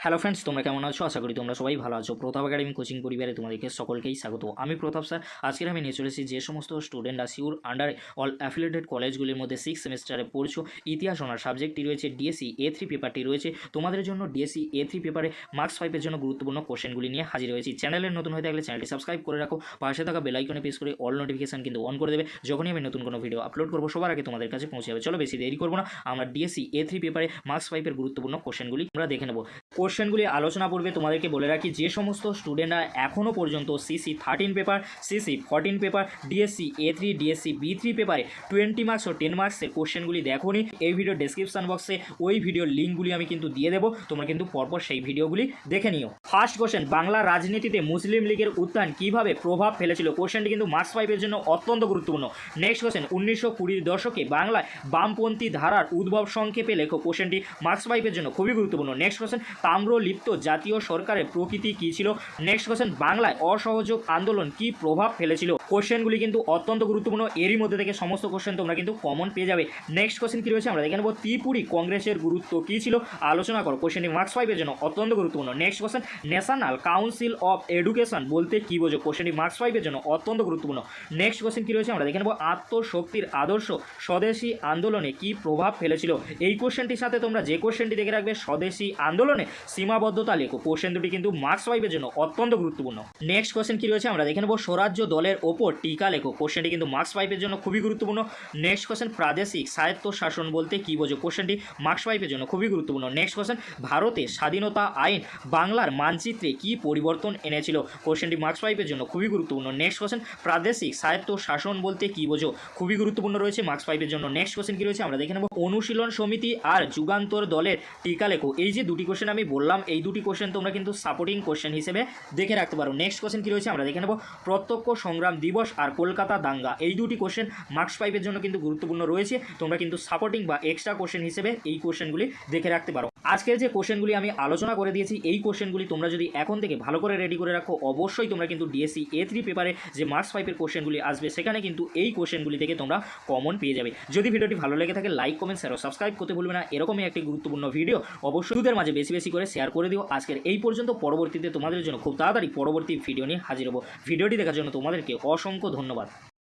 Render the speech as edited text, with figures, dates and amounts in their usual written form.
Hello friends, তোমরা কেমন আছো? আশা করি তোমরা সবাই ভালো আছো। প্রতাপ একাডেমি কোচিং পরিবারে তোমাদেরকে সকলকেই স্বাগত। আমি প্রতাপ স্যার। আজকের আমি নিয়ে চলেছি যে সমস্ত স্টুডেন্টরা সিউর আন্ডার অল অ্যাফিলিয়েটেড কলেজগুলির মধ্যে 6 সেমিস্টারে পড়ছো, ইতিহাস অনার সাবজেক্টটি রয়েছে, ডিএসসি A3 পেপারটি রয়েছে তোমাদের জন্য। ডিএসসি A3 পেপারে মার্কস 5-এর জন্য গুরুত্বপূর্ণ কোশ্চেনগুলি নিয়ে হাজির হয়েছি। চ্যানেলের নতুন হয়ে থাকলে চ্যানেলটি সাবস্ক্রাইব করে রাখো, পাশে থাকা বেল আইকনে প্রেস করে অল নোটিফিকেশন কিন্তু অন করে দেবে। যখনই আমি নতুন কোনো ভিডিও আপলোড করবো সবার আগে তোমাদের কাছে পৌঁছে যাবে। চলো বেশি দেরি করবো না, আমরা ডিএসসি A3 পেপারে মার্কস 5-এর গুরুত্বপূর্ণ কোশ্চেনগুলি আমরা দেখে নেব। কোশ্চেনগুলি আলোচনা পূর্বে তোমাদেরকে বলে রাখি, যে সমস্ত স্টুডেন্টরা এখনও পর্যন্ত CC 13 paper, CC 14 paper, DSC A3, DSC B3 পেপারে 20 মার্কস ও 10 মার্কসের কোশ্চেনগুলি দেখোনি, এই ভিডিও ডেসক্রিপশন বক্সে ওই ভিডিওর লিঙ্কগুলি আমি কিন্তু দিয়ে দেবো, তোমরা কিন্তু পরপর সেই ভিডিওগুলি দেখে নিও। ফার্স্ট কোশ্চেন, বাংলা রাজনীতিতে মুসলিম লীগের উত্থান কীভাবে প্রভাব ফেলেছিল? কোশ্চেনটি কিন্তু মার্কস 5-এর জন্য অত্যন্ত গুরুত্বপূর্ণ। নেক্সট কোশ্চেন, 1920 দশকে বাংলায় বামপন্থী ধারার উদ্ভব সংক্ষেপে লেখো। কোশ্চেনটি মার্কস 5-এর জন্য খুবই গুরুত্বপূর্ণ। নেক্সট কোশ্চেন, তাম্রলিপ্ত জাতীয় সরকারের প্রকৃতি কী ছিল? নেক্সট কোশ্চেন, বাংলায় অসহযোগ আন্দোলন কি প্রভাব ফেলেছিল? কোশ্চেনগুলি কিন্তু অত্যন্ত গুরুত্বপূর্ণ, এরই মধ্যে থেকে সমস্ত কোশ্চেন তোমরা কিন্তু কমন পেয়ে যাবে। নেক্সট কোশ্চেন কী রয়েছে আমরা দেখে নেব, ত্রিপুরী কংগ্রেসের গুরুত্ব কী ছিল? আলোচনা করো। কোশ্চেনটি মার্কস 5-এর জন্য অত্যন্ত গুরুত্বপূর্ণ। Next question, national council of education বলতে কী বোঝো? কোশ্চেনটি মার্কস 5-এর জন্য অত্যন্ত গুরুত্বপূর্ণ। নেক্সট কোশ্চেন কী রয়েছে আমরা দেখে নেব, আত্মশক্তির আদর্শ স্বদেশী আন্দোলনে কি প্রভাব ফেলেছিল? এই কোশ্চেনটির সাথে তোমরা যে কোশ্চেনটি দেখে রাখবে, স্বদেশী আন্দোলনে সীমাবদ্ধতা লেখো। কোশ্চেন দুটি কিন্তু মার্কস 5-এর জন্য অত্যন্ত গুরুত্বপূর্ণ। নেক্সট কোশ্চেন কি রয়েছে আমরা দেখে নেব, স্বরাজ্য দলের ওপর টিকা লেখো। কোশ্চেনটি কিন্তু মার্কস 5-এর জন্য খুবই গুরুত্বপূর্ণ। নেক্সট কোশ্চেন, প্রাদেশিক স্বায়ত্ত শাসন বলতে কি বোঝো? কোশ্চেনটি মার্কস 5-এর জন্য খুবই গুরুত্বপূর্ণ। নেক্সট কোশ্চেন, ভারতের স্বাধীনতা আইন বাংলার মানচিত্রে কি পরিবর্তন এনেছিল? কোশ্চেনটি মার্কস 5-এর জন্য খুবই গুরুত্বপূর্ণ। নেক্সট কোশ্চেন, প্রাদেশিক স্বায়ত্ত শাসন বলতে কি বোঝো? খুবই গুরুত্বপূর্ণ রয়েছে মার্কস 5-এর জন্য। নেক্সট কোশ্চেন কি রয়েছে আমরা দেখে নেব, অনুশীলন সমিতি আর যুগান্তর দলের টিকা লেখো। এই যে দুটি কোশ্চেন আমি বললাম, এই দুটি কোশ্চেন তোমরা কিন্তু সাপোর্টিং কোশ্চেন হিসেবে দেখে রাখতে পারো। নেক্সট কোশ্চেন কি রয়েছে আমরা দেখে নেব, প্রত্যক্ষ সংগ্রাম দিবস আর কলকাতা দাঙ্গা। এই দুটি কোশ্চেন মার্কস 5-এর জন্য কিন্তু গুরুত্বপূর্ণ রয়েছে, তোমরা কিন্তু সাপোর্টিং বা এক্সট্রা কোশ্চেন হিসেবে এই কোশ্চেনগুলি দেখে রাখতে পারো। আজকের যে কোশ্চেনগুলি আমি আলোচনা করে দিয়েছি, এই কোশ্চেনগুলি তোমরা যদি এখন থেকে ভালো করে রেডি করে রাখো, অবশ্যই তোমরা কিন্তু ডিএসসি A3 পেপারে যে মার্কস 5-এর কোশ্চেনগুলি আসবে, সেখানে কিন্তু এই কোশ্চেনগুলি থেকে তোমরা কমন পেয়ে যাবে। যদি ভিডিওটি ভালো লেগে থাকে, লাইক, কমেন্ট, শেয়ার ও সাবস্ক্রাইব করতে ভুলবে না। এরকমই একটি গুরুত্বপূর্ণ ভিডিও অবশ্যই তোদের মাঝে বেশি বেশি করে শেয়ার করে দিও। আজকের এই পর্যন্ত, পরবর্তীতে তোমাদের জন্য খুব তাড়াতাড়ি পরবর্তী ভিডিও নিয়ে হাজির হবো। ভিডিওটি দেখার জন্য তোমাদেরকে অসংখ্য ধন্যবাদ।